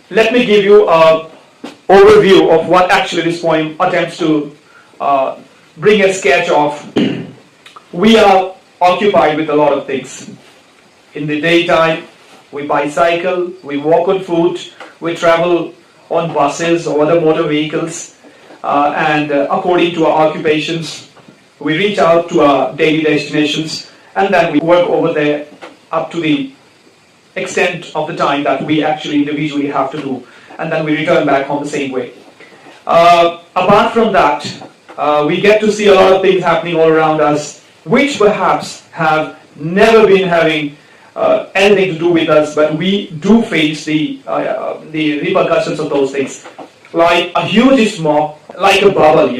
let me give you an overview of what actually this poem attempts to bring a sketch of. We are occupied with a lot of things. In the daytime, we bicycle, we walk on foot, we travel on buses or other motor vehicles, and according to our occupations, we reach out to our daily destinations, and then we work over there up to the extent of the time that we actually individually have to do, and then we return back home the same way. Apart from that, we get to see a lot of things happening all around us, which perhaps have never been having anything to do with us, but we do face the repercussions of those things. Like a huge smoke, like a bubble,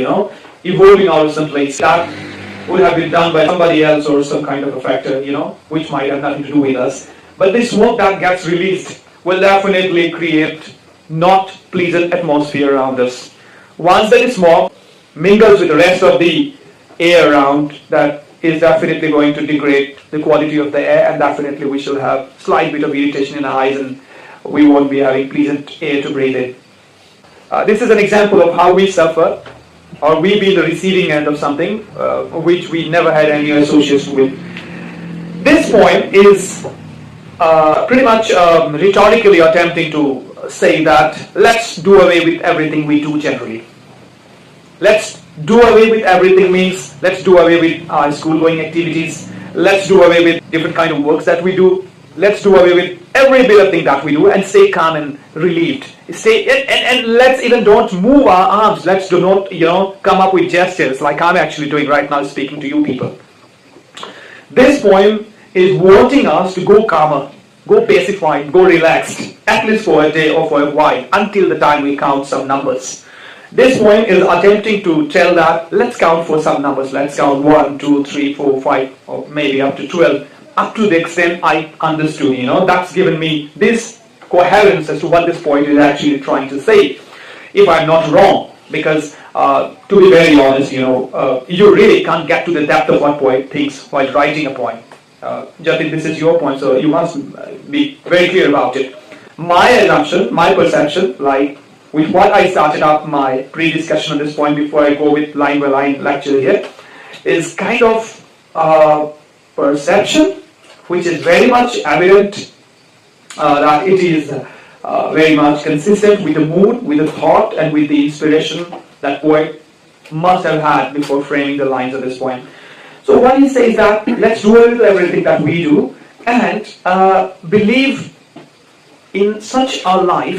evolving out of some place. That would have been done by somebody else or some kind of a factor, which might have nothing to do with us. But the smoke that gets released will definitely create not pleasant atmosphere around us. Once that smoke mingles with the rest of the air around, that is definitely going to degrade the quality of the air, and definitely we shall have slight bit of irritation in our eyes, and we won't be having pleasant air to breathe in. This is an example of how we suffer, or we be the receiving end of something which we never had any association with. This poem is pretty much rhetorically attempting to say that let's do away with everything we do generally. Let's do away with everything means let's do away with our school-going activities. Let's do away with different kind of works that we do. Let's do away with every bit of thing that we do and stay calm and relieved. And let's even don't move our arms. Let's do not, come up with gestures like I'm actually doing right now speaking to you people. This poem is wanting us to go calmer, go pacified, go relaxed, at least for a day or for a while, until the time we count some numbers. This poem is attempting to tell that let's count for some numbers. Let's count 1, 2, 3, 4, 5, or maybe up to 12, up to the extent I understood. That's given me this coherence as to what this poem is actually trying to say, if I'm not wrong. Because to be very honest, you really can't get to the depth of what poet thinks while writing a poem. Jatin, this is your point, so you must be very clear about it. My assumption, my perception, like with what I started up my pre-discussion on this point before I go with line by line lecture here, is kind of perception, which is very much evident that it is very much consistent with the mood, with the thought, and with the inspiration that poet must have had before framing the lines of this poem. So what he says that let's do a little everything that we do and believe in such a life